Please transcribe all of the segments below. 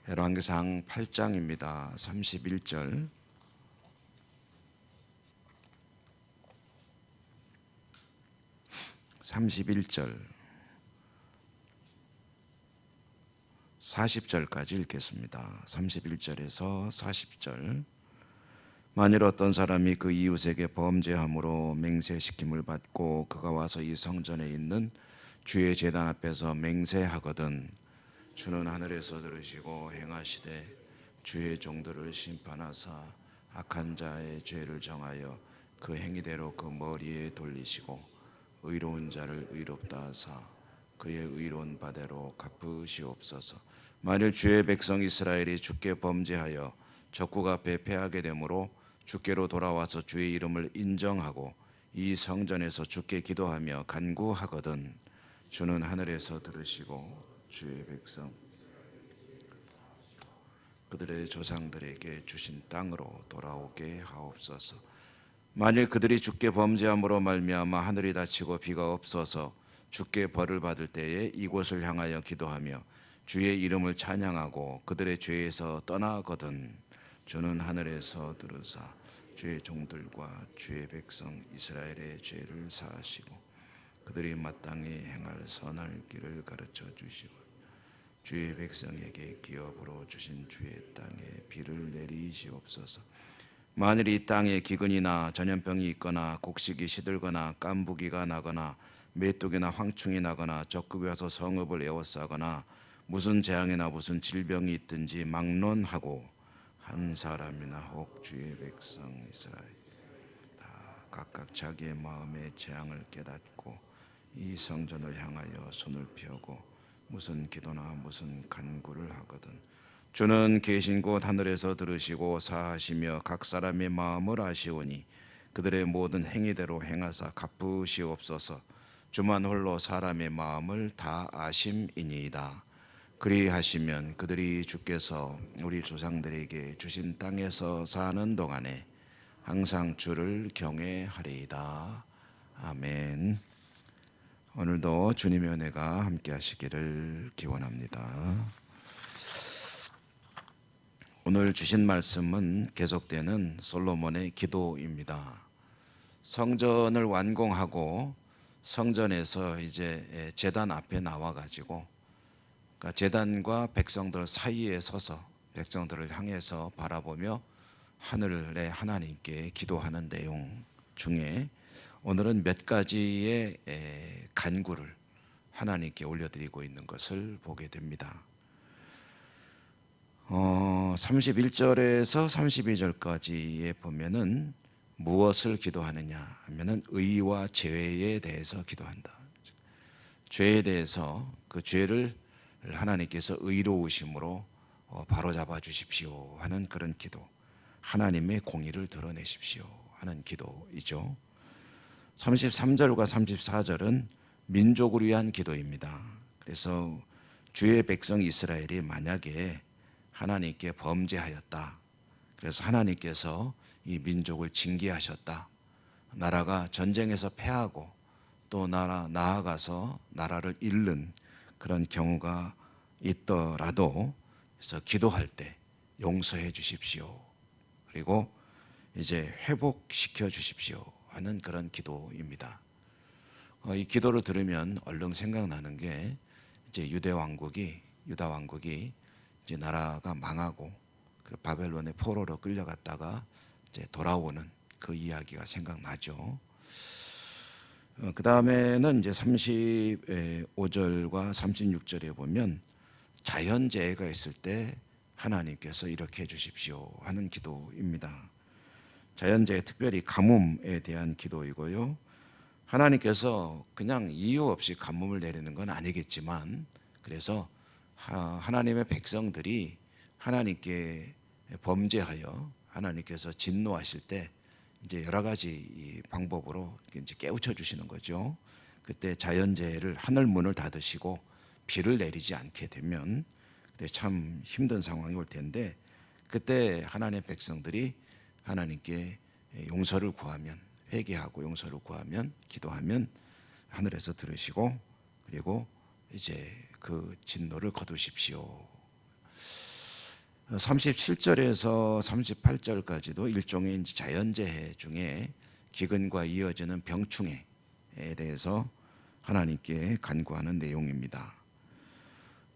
열왕기상 8장입니다. 31절. 31절 40절까지 읽겠습니다. 31절에서 40절. 만일 어떤 사람이 그 이웃에게 범죄함으로 맹세시킴을 받고 그가 와서 이 성전에 있는 주의 제단 앞에서 맹세하거든 주는 하늘에서 들으시고 행하시되 주의 종들을 심판하사 악한 자의 죄를 정하여 그 행위대로 그 머리에 돌리시고 의로운 자를 의롭다 하사 그의 의로운 바대로 갚으시옵소서. 만일 주의 백성 이스라엘이 주께 범죄하여 적국 앞에 패하게 되므로 주께로 돌아와서 주의 이름을 인정하고 이 성전에서 주께 기도하며 간구하거든 주는 하늘에서 들으시고 주의 백성 그들의 조상들에게 주신 땅으로 돌아오게 하옵소서. 만일 그들이 주께 범죄함으로 말미암아 하늘이 닫히고 비가 없어서 주께 벌을 받을 때에 이곳을 향하여 기도하며 주의 이름을 찬양하고 그들의 죄에서 떠나거든 주는 하늘에서 들으사 주의 종들과 주의 백성 이스라엘의 죄를 사하시고 그들이 마땅히 행할 선할 길을 가르쳐 주시고 주의 백성에게 기업으로 주신 주의 땅에 비를 내리시옵소서. 만일 이 땅에 기근이나 전염병이 있거나 곡식이 시들거나 깐부기가 나거나 메뚜기나 황충이 나거나 적국이 와서 성읍을 에워싸거나 무슨 재앙이나 무슨 질병이 있든지 막론하고 한 사람이나 혹 주의 백성 이스라엘 다 각각 자기의 마음의 재앙을 깨닫고 이 성전을 향하여 손을 펴고 무슨 기도나 무슨 간구를 하거든 주는 계신 곳 하늘에서 들으시고 사하시며 각 사람의 마음을 아시오니 그들의 모든 행위대로 행하사 갚으시옵소서. 주만 홀로 사람의 마음을 다 아심이니이다. 그리하시면 그들이 주께서 우리 조상들에게 주신 땅에서 사는 동안에 항상 주를 경외하리이다. 아멘. 오늘도 주님의 은혜가 함께 하시기를 기원합니다. 오늘 주신 말씀은 계속되는 솔로몬의 기도입니다. 성전을 완공하고 성전에서 이제 제단 앞에 나와 가지고 그러니까 제단과 백성들 사이에 서서 백성들을 향해서 바라보며 하늘의 하나님께 기도하는 내용 중에 오늘은 몇 가지의 간구를 하나님께 올려드리고 있는 것을 보게 됩니다. 31절에서 32절까지에 보면은 무엇을 기도하느냐 하면은 의와 죄에 대해서 기도한다. 죄에 대해서 그 죄를 하나님께서 의로우심으로 바로잡아 주십시오 하는 그런 기도, 하나님의 공의를 드러내십시오 하는 기도이죠. 33절과 34절은 민족을 위한 기도입니다. 그래서 주의 백성 이스라엘이 만약에 하나님께 범죄하였다, 그래서 하나님께서 이 민족을 징계하셨다, 나라가 전쟁에서 패하고 또 나아가서 나라를 잃는 그런 경우가 있더라도 그래서 기도할 때 용서해 주십시오, 그리고 이제 회복시켜 주십시오 하는 그런 기도입니다. 이 기도를 들으면 얼른 생각나는 게 이제 유다 왕국이 이제 나라가 망하고 바벨론의 포로로 끌려갔다가 이제 돌아오는 그 이야기가 생각나죠. 그 다음에는 이제 35절과 36절에 보면 자연재해가 있을 때 하나님께서 이렇게 해주십시오 하는 기도입니다. 자연재해, 특별히 가뭄에 대한 기도이고요. 하나님께서 그냥 이유 없이 가뭄을 내리는 건 아니겠지만, 그래서 하나님의 백성들이 하나님께 범죄하여 하나님께서 진노하실 때 이제 여러 가지 방법으로 이제 깨우쳐 주시는 거죠. 그때 자연재해를 하늘 문을 닫으시고 비를 내리지 않게 되면 그때 참 힘든 상황이 올 텐데, 그때 하나님의 백성들이 하나님께 용서를 구하면, 회개하고 용서를 구하면, 기도하면 하늘에서 들으시고 그리고 이제 그 진노를 거두십시오 37절에서 38절까지도 일종의 자연재해 중에 기근과 이어지는 병충해에 대해서 하나님께 간구하는 내용입니다.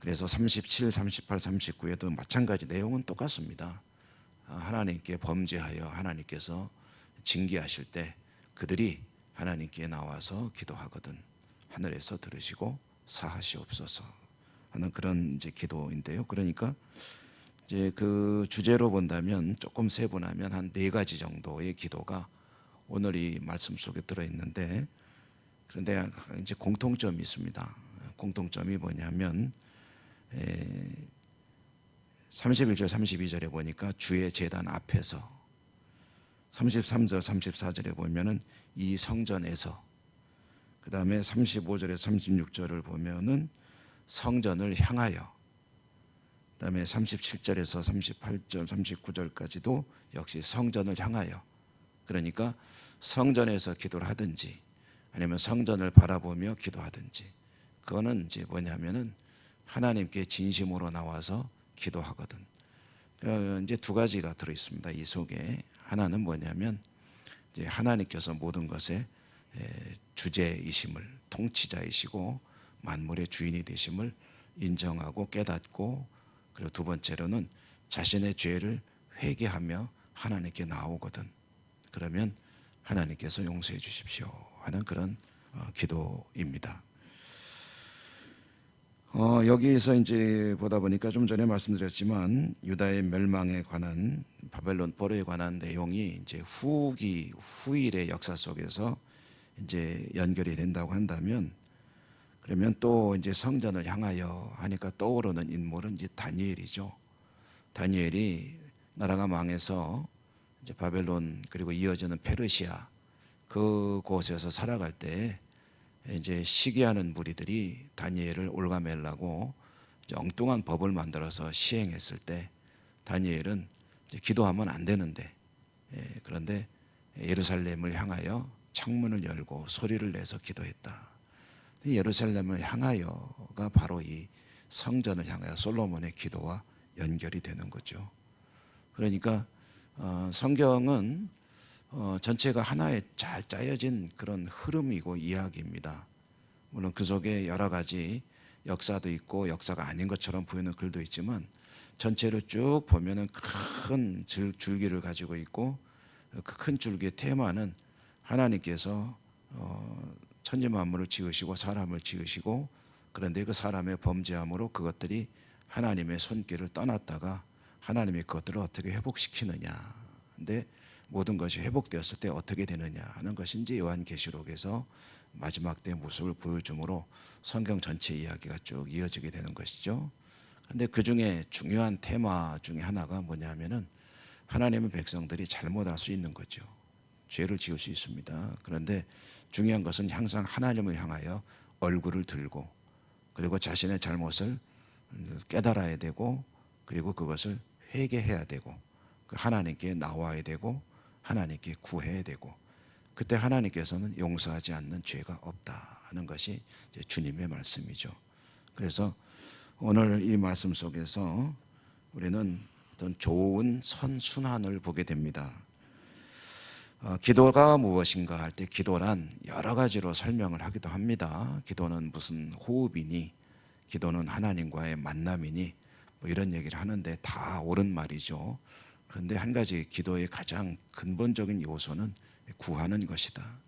그래서 37, 38, 39에도 마찬가지 내용은 똑같습니다. 하나님께 범죄하여 하나님께서 징계하실 때 그들이 하나님께 나와서 기도하거든 하늘에서 들으시고 사하시옵소서 하는 그런 이제 기도인데요. 그러니까 이제 그 주제로 본다면 조금 세분하면 한 4가지 정도의 기도가 오늘 이 말씀 속에 들어 있는데, 그런데 이제 공통점이 있습니다. 공통점이 뭐냐면 31절 32절에 보니까 주의 제단 앞에서, 33절 34절에 보면은 이 성전에서, 그 다음에 35절에서 36절을 보면은 성전을 향하여, 그 다음에 37절에서 38절 39절까지도 역시 성전을 향하여, 그러니까 성전에서 기도를 하든지 아니면 성전을 바라보며 기도하든지, 그거는 이제 뭐냐면은 하나님께 진심으로 나와서 기도하거든. 그러니까 이제 2가지가 들어 있습니다. 이 속에 하나는 뭐냐면 이제 하나님께서 모든 것의 주제이심을, 통치자이시고 만물의 주인이 되심을 인정하고 깨닫고, 그리고 2번째로는 자신의 죄를 회개하며 하나님께 나오거든. 그러면 하나님께서 용서해 주십시오 하는 그런 기도입니다. 여기에서 이제 보다 보니까 좀 전에 말씀드렸지만 유다의 멸망에 관한, 바벨론 포로에 관한 내용이 이제 후일의 역사 속에서 이제 연결이 된다고 한다면, 그러면 또 이제 성전을 향하여 하니까 떠오르는 인물은 이제 다니엘이죠. 다니엘이 나라가 망해서 이제 바벨론 그리고 이어지는 페르시아 그곳에서 살아갈 때 이제 시기하는 무리들이 다니엘을 올가매려고 엉뚱한 법을 만들어서 시행했을 때 다니엘은 이제 기도하면 안 되는데, 그런데 예루살렘을 향하여 창문을 열고 소리를 내서 기도했다. 예루살렘을 향하여가 바로 이 성전을 향하여 솔로몬의 기도와 연결이 되는 거죠. 그러니까 성경은 전체가 하나의 잘 짜여진 그런 흐름이고 이야기입니다. 물론 그 속에 여러 가지 역사도 있고 역사가 아닌 것처럼 보이는 글도 있지만, 전체를 쭉 보면은 큰 줄기를 가지고 있고, 그 큰 줄기의 테마는 하나님께서 천지 만물을 지으시고 사람을 지으시고, 그런데 그 사람의 범죄함으로 그것들이 하나님의 손길을 떠났다가 하나님이 그것들을 어떻게 회복시키느냐, 근데 모든 것이 회복되었을 때 어떻게 되느냐 하는 것이 이제 요한계시록에서 마지막 때의 모습을 보여주므로 성경 전체 이야기가 쭉 이어지게 되는 것이죠. 그런데 그 중에 중요한 테마 중에 하나가 뭐냐면은 하나님의 백성들이 잘못할 수 있는 거죠. 죄를 지을 수 있습니다. 그런데 중요한 것은 항상 하나님을 향하여 얼굴을 들고, 그리고 자신의 잘못을 깨달아야 되고, 그리고 그것을 회개해야 되고, 하나님께 나와야 되고, 하나님께 구해야 되고, 그때 하나님께서는 용서하지 않는 죄가 없다 하는 것이 주님의 말씀이죠. 그래서 오늘 이 말씀 속에서 우리는 어떤 좋은 선순환을 보게 됩니다. 기도가 무엇인가 할 때 기도란 여러 가지로 설명을 하기도 합니다. 기도는 무슨 호흡이니, 기도는 하나님과의 만남이니, 뭐 이런 얘기를 하는데 다 옳은 말이죠. 그런데 한 가지 기도의 가장 근본적인 요소는 구하는 것이다.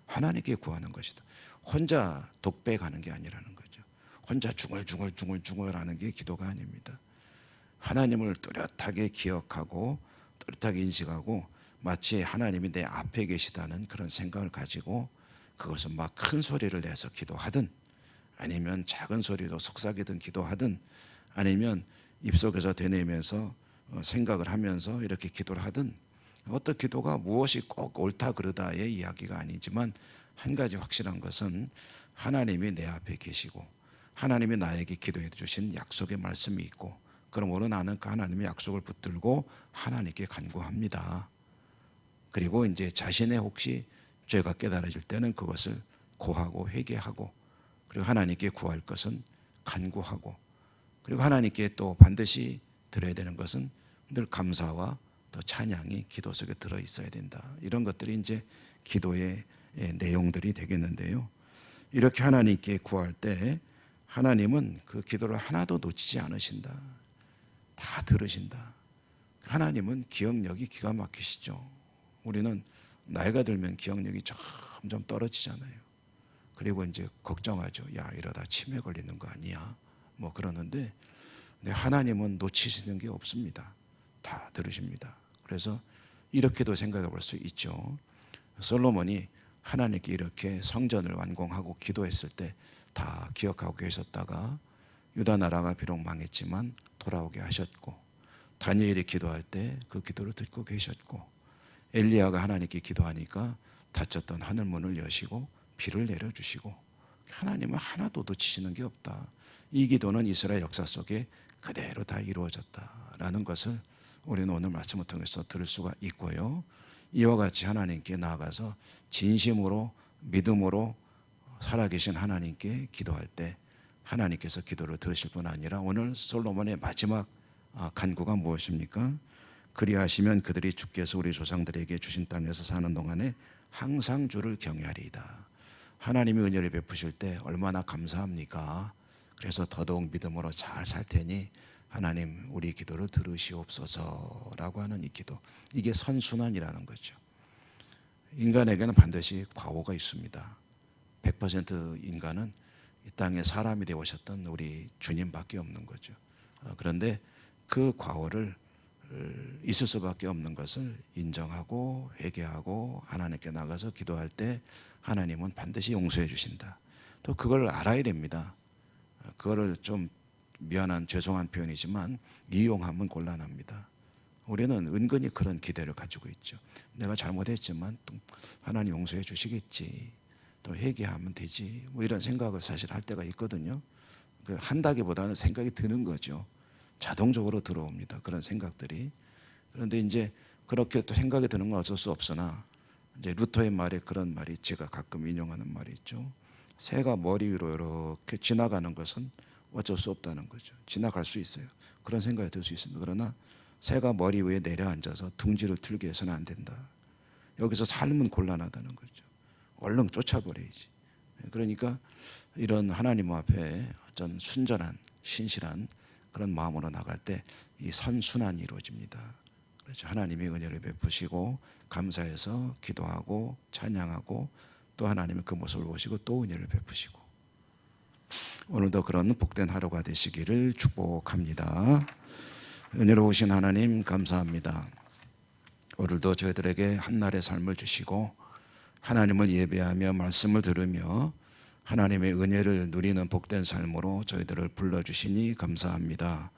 하나님께 구하는 것이다. 혼자 독백하는 게 아니라는 거죠. 혼자 중얼중얼 하는 게 기도가 아닙니다. 하나님을 뚜렷하게 기억하고 뚜렷하게 인식하고, 마치 하나님이 내 앞에 계시다는 그런 생각을 가지고 그것을 막 큰 소리를 내서 기도하든, 아니면 작은 소리로 속삭이든 기도하든, 아니면 입속에서 되뇌면서 생각을 하면서 이렇게 기도를 하든, 어떤 기도가 무엇이 꼭 옳다 그르다의 이야기가 아니지만, 한 가지 확실한 것은 하나님이 내 앞에 계시고 하나님이 나에게 기도해 주신 약속의 말씀이 있고, 그러므로 나는 그 하나님의 약속을 붙들고 하나님께 간구합니다. 그리고 이제 자신의 혹시 죄가 깨달아질 때는 그것을 고하고 회개하고, 그리고 하나님께 구할 것은 간구하고, 그리고 하나님께 또 반드시 드려야 되는 것은 늘 감사와 또 찬양이 기도 속에 들어 있어야 된다. 이런 것들이 이제 기도의 내용들이 되겠는데요. 이렇게 하나님께 구할 때 하나님은 그 기도를 하나도 놓치지 않으신다. 다 들으신다. 하나님은 기억력이 기가 막히시죠. 우리는 나이가 들면 기억력이 점점 떨어지잖아요. 그리고 이제 걱정하죠. 야, 이러다 치매 걸리는 거 아니야? 뭐 그러는데 하나님은 놓치시는 게 없습니다. 다 들으십니다. 그래서 이렇게도 생각해 볼 수 있죠. 솔로몬이 하나님께 이렇게 성전을 완공하고 기도했을 때 다 기억하고 계셨다가 유다 나라가 비록 망했지만 돌아오게 하셨고, 다니엘이 기도할 때 그 기도를 듣고 계셨고, 엘리야가 하나님께 기도하니까 닫혔던 하늘문을 여시고 비를 내려주시고, 하나님은 하나도 놓치시는 게 없다. 이 기도는 이스라엘 역사 속에 그대로 다 이루어졌다라는 것을 우리는 오늘 말씀을 통해서 들을 수가 있고요. 이와 같이 하나님께 나아가서 진심으로 믿음으로 살아계신 하나님께 기도할 때 하나님께서 기도를 들으실 뿐 아니라 오늘 솔로몬의 마지막 간구가 무엇입니까? 그리하시면 그들이 주께서 우리 조상들에게 주신 땅에서 사는 동안에 항상 주를 경외하리이다. 하나님이 은혜를 베푸실 때 얼마나 감사합니까? 그래서 더더욱 믿음으로 잘 살 테니 하나님 우리 기도를 들으시옵소서라고 하는 이 기도, 이게 선순환이라는 거죠. 인간에게는 반드시 과오가 있습니다. 100% 인간은 이 땅에 사람이 되어 오셨던 우리 주님밖에 없는 거죠. 그런데 그 과오를 있을 수밖에 없는 것을 인정하고 회개하고 하나님께 나가서 기도할 때 하나님은 반드시 용서해 주신다. 또 그걸 알아야 됩니다. 그거를 좀 미안한 죄송한 표현이지만 이용하면 곤란합니다. 우리는 은근히 그런 기대를 가지고 있죠. 내가 잘못했지만 또 하나님 용서해 주시겠지, 또 회개하면 되지, 뭐 이런 생각을 사실 할 때가 있거든요. 한다기보다는 생각이 드는 거죠. 자동적으로 들어옵니다. 그런 생각들이. 그런데 이제 그렇게 또 생각이 드는 건 어쩔 수 없으나, 이제 루터의 말에 그런 말이 제가 가끔 인용하는 말이 있죠. 새가 머리 위로 이렇게 지나가는 것은 어쩔 수 없다는 거죠. 지나갈 수 있어요. 그런 생각이 들 수 있습니다. 그러나 새가 머리 위에 내려앉아서 둥지를 틀게 해서는 안 된다. 여기서 삶은 곤란하다는 거죠. 얼른 쫓아버려야지. 그러니까 이런 하나님 앞에 어떤 순전한 신실한 그런 마음으로 나갈 때 이 선순환이 이루어집니다. 그렇죠. 하나님의 은혜를 베푸시고 감사해서 기도하고 찬양하고 또 하나님의 그 모습을 보시고 또 은혜를 베푸시고, 오늘도 그런 복된 하루가 되시기를 축복합니다. 은혜로우신 하나님 감사합니다. 오늘도 저희들에게 한날의 삶을 주시고 하나님을 예배하며 말씀을 들으며 하나님의 은혜를 누리는 복된 삶으로 저희들을 불러주시니 감사합니다.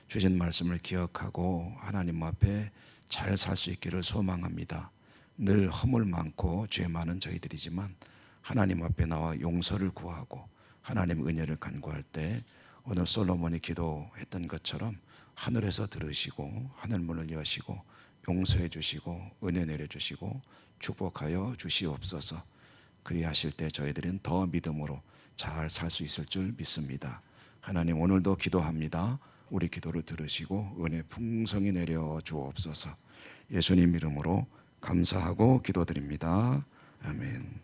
주신 말씀을 기억하고 하나님 앞에 잘 살 수 있기를 소망합니다. 늘 허물 많고 죄 많은 저희들이지만 하나님 앞에 나와 용서를 구하고 하나님의 은혜를 간구할 때 오늘 솔로몬이 기도했던 것처럼 하늘에서 들으시고 하늘문을 여시고 용서해 주시고 은혜 내려주시고 축복하여 주시옵소서. 그리하실 때 저희들은 더 믿음으로 잘 살 수 있을 줄 믿습니다. 하나님 오늘도 기도합니다. 우리 기도를 들으시고 은혜 풍성히 내려 주옵소서. 예수님 이름으로 감사하고 기도드립니다. 아멘.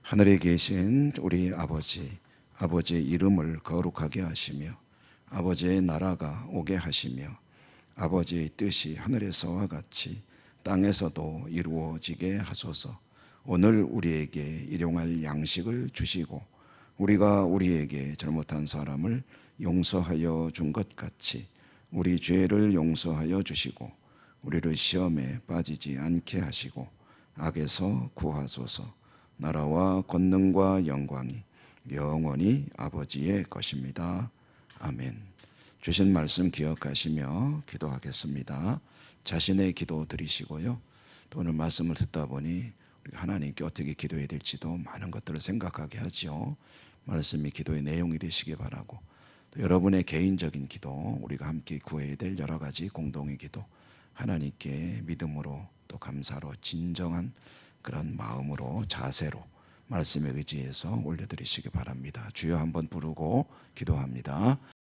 하늘에 계신 우리 아버지, 아버지의 이름을 거룩하게 하시며 아버지의 나라가 오게 하시며 아버지의 뜻이 하늘에서와 같이 땅에서도 이루어지게 하소서. 오늘 우리에게 일용할 양식을 주시고 우리가 우리에게 잘못한 사람을 용서하여 준 것 같이 우리 죄를 용서하여 주시고 우리를 시험에 빠지지 않게 하시고 악에서 구하소서. 나라와 권능과 영광이 영원히 아버지의 것입니다. 아멘. 주신 말씀 기억하시며 기도하겠습니다. 자신의 기도 드리시고요. 또 오늘 말씀을 듣다 보니 하나님께 어떻게 기도해야 될지도 많은 것들을 생각하게 하지요. 말씀이 기도의 내용이 되시기 바라고, 또 여러분의 개인적인 기도, 우리가 함께 구해야 될 여러 가지 공동의 기도 하나님께 믿음으로 또 감사로 진정한 그런 마음으로 자세로 말씀에 의지해서 올려드리시기 바랍니다. 주여 한번 부르고 기도합니다.